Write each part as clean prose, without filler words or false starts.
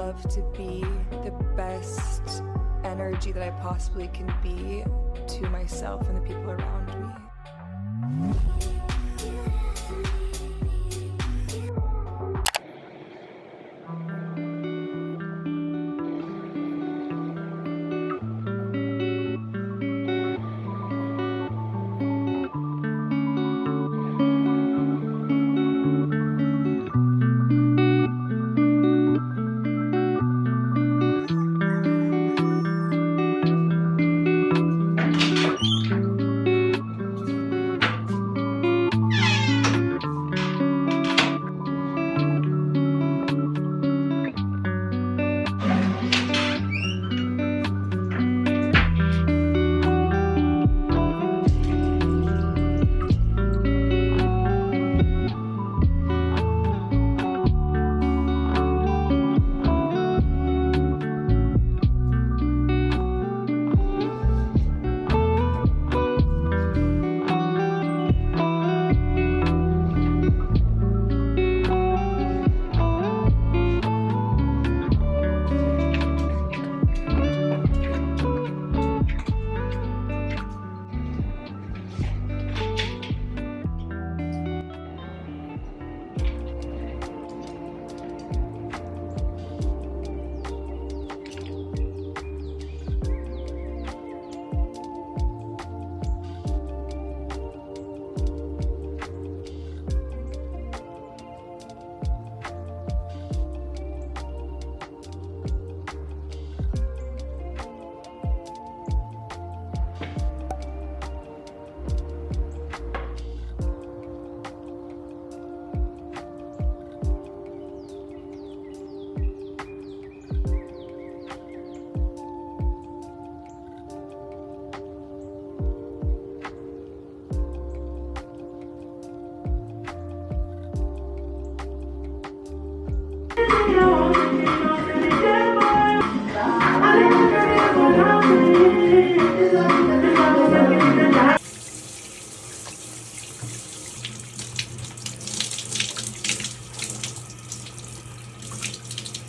love to be the best energy that I possibly can be to myself and the people around me.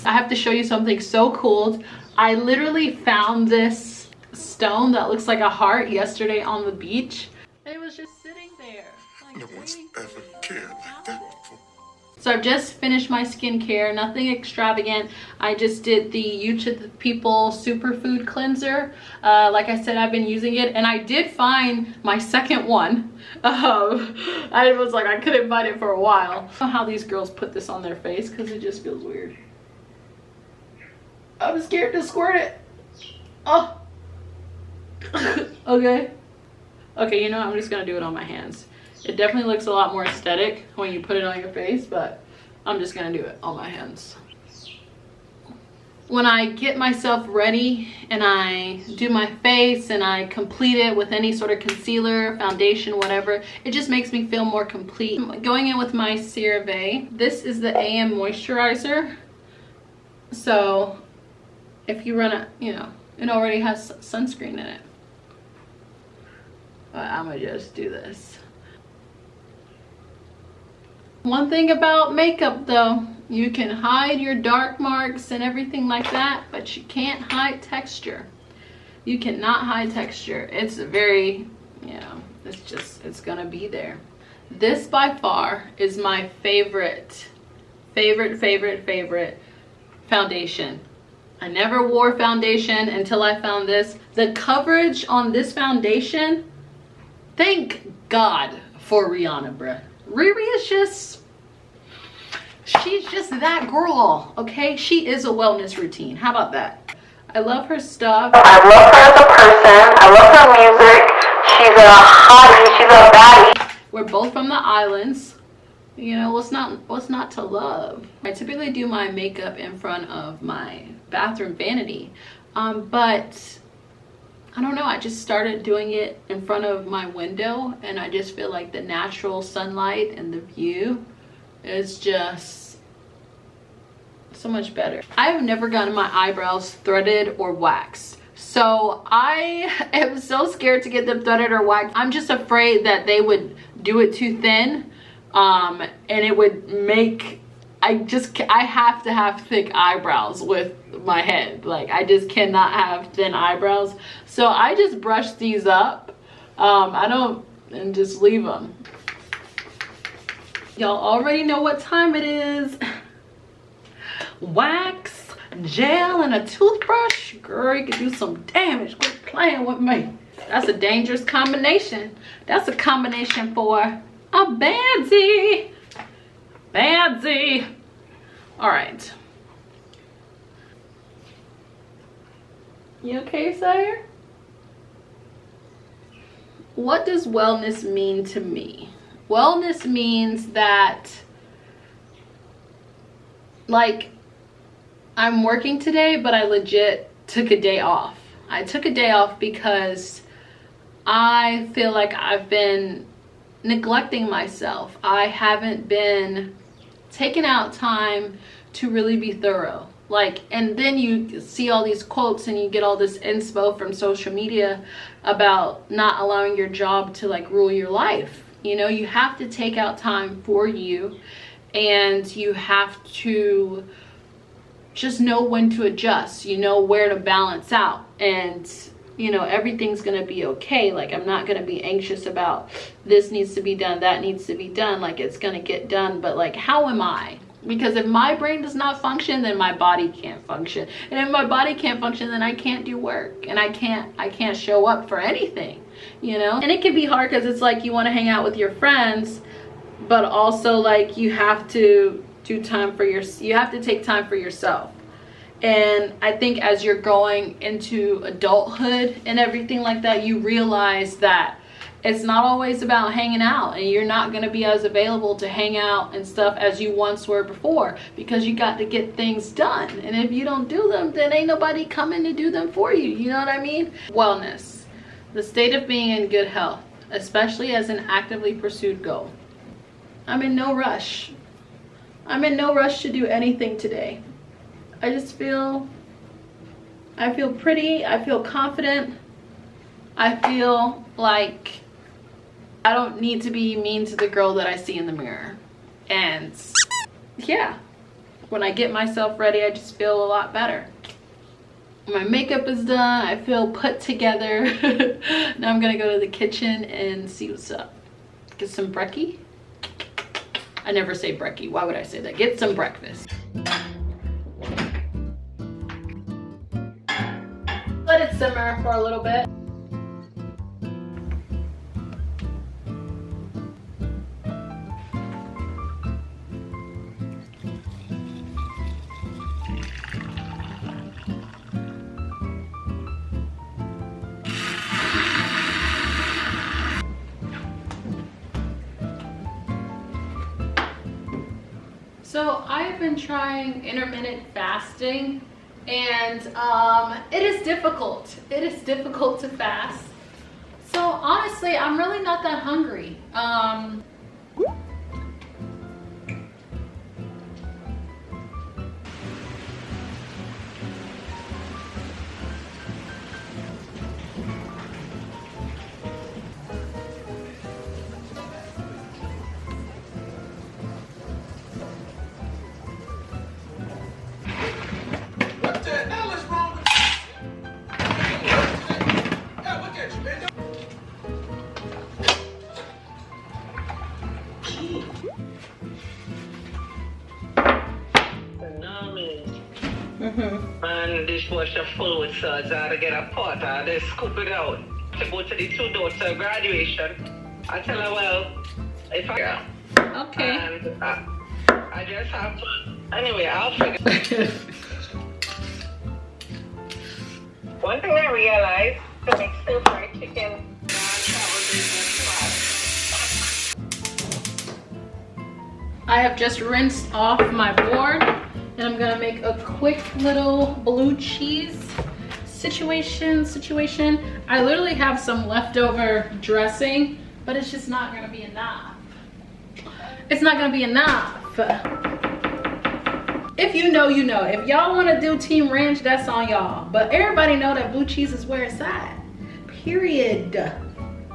I have to show you something so cool. I literally found this stone that looks like a heart yesterday on the beach. And it was just sitting there. Like, no one's ever cared like that before. So I've just finished my skincare, nothing extravagant. I just did the You to the People Superfood Cleanser. Like I said, I've been using it, and I did find my second one. I was like, I couldn't find it for a while. I don't know how these girls put this on their face because it just feels weird. I'm scared to squirt it. Oh. Okay. Okay, you know, I'm just gonna do it on my hands. It definitely looks a lot more aesthetic when you put it on your face, but I'm just gonna do it on my hands. When I get myself ready and I do my face and I complete it with any sort of concealer, foundation, whatever, it just makes me feel more complete. I'm going in with my CeraVe. This is the AM moisturizer. So if you run a, you know, it already has sunscreen in it. But I'm gonna just do this. One thing about makeup though, you can hide your dark marks and everything like that, but you can't hide texture. You cannot hide texture. It's a very, you know, it's gonna be there. This by far is my favorite foundation. I never wore foundation until I found this. The coverage on this foundation, thank God for Rihanna, bruh. Riri is just, she's just that girl, okay? She is a wellness routine. How about that? I love her stuff. I love her as a person. I love her music. She's a hottie. She's a baddie. We're both from the islands. You know, what's not to love? I typically do my makeup in front of my bathroom vanity, but I don't know, I just started doing it in front of my window, and I just feel like the natural sunlight and the view is just so much better. I have never gotten my eyebrows threaded or waxed, so I am so scared to get them threaded or waxed. I'm just afraid that they would do it too thin, and it would make I have to have thick eyebrows with my head. Like, I just cannot have thin eyebrows. So I just brush these up. And just leave them. Y'all already know what time it is. Wax, gel, and a toothbrush. Girl, you can do some damage. Quit playing with me. That's a dangerous combination. That's a combination for a badsy. Badsy. All right. You okay, sire? What does wellness mean to me? Wellness means that, like, I'm working today, but I legit took a day off. I took a day off because I feel like I've been neglecting myself. I haven't been taking out time to really be thorough. Like, and then you see all these quotes and you get all this inspo from social media about not allowing your job to like rule your life. You know, you have to take out time for you, and you have to just know when to adjust, you know, where to balance out, and you know, everything's gonna be okay. Like, I'm not gonna be anxious about this needs to be done, that needs to be done. Like, it's gonna get done, but like, how am I? Because if my brain does not function, then my body can't function. And if my body can't function, then I can't do work. And I can't show up for anything, you know? And it can be hard because it's like you want to hang out with your friends, but also like you have to do time for you have to take time for yourself. And I think as you're going into adulthood and everything like that, you realize that it's not always about hanging out, and you're not going to be as available to hang out and stuff as you once were before, because you got to get things done. And if you don't do them, then ain't nobody coming to do them for you. You know what I mean? Wellness, the state of being in good health, especially as an actively pursued goal. I'm in no rush. I'm in no rush to do anything today. I just feel pretty. I feel confident. I feel like I don't need to be mean to the girl that I see in the mirror. And yeah, when I get myself ready, I just feel a lot better. My makeup is done. I feel put together. Now I'm gonna go to the kitchen and see what's up. Get some brekkie. I never say brekkie. Why would I say that? Get some breakfast. Let it simmer for a little bit. So I've been trying intermittent fasting, and it is difficult. It is difficult to fast. So honestly, I'm really not that hungry. And dishwasher full with suds. I had to get a pot. I had to scoop it out to go to the two daughter graduation. I tell her, well, if I Okay. And I just have to. Anyway, I'll figure. One thing I realized to make stir-fried chicken. I have just rinsed off my board, and I'm gonna make a quick little blue cheese situation. I literally have some leftover dressing, but it's just not gonna be enough. It's not gonna be enough. If you know, you know. If y'all wanna do Team Ranch, that's on y'all. But everybody know that blue cheese is where it's at. Period.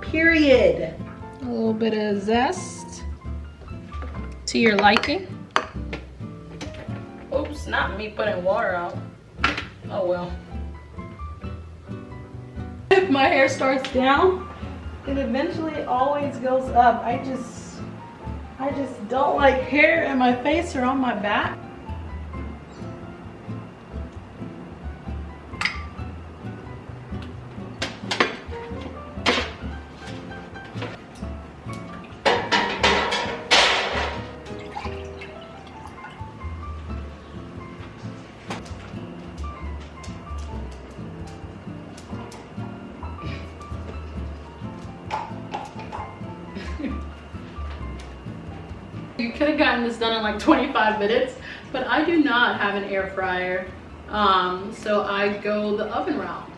Period. A little bit of zest to your liking. Oops, not me putting water out. Oh well. If my hair starts down, it eventually always goes up. I just don't like hair in my face or on my back. You could have gotten this done in like 25 minutes, but I do not have an air fryer, so I go the oven route.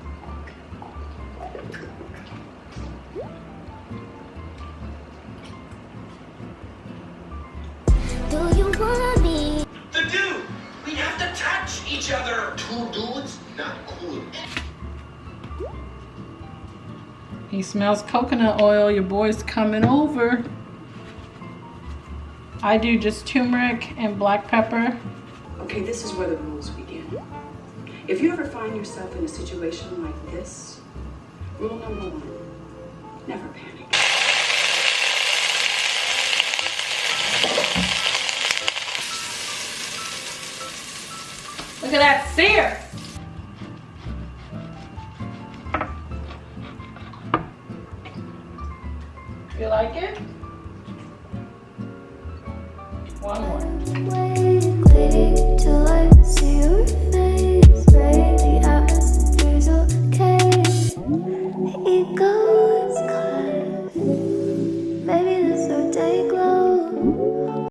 Do you wanna be? The dude! We have to touch each other! Two dudes? Not cool. He smells coconut oil. Your boy's coming over. I do just turmeric and black pepper. Okay, this is where the rules begin. If you ever find yourself in a situation like this, rule number 1, never panic. Look at that sear! You like it? One more.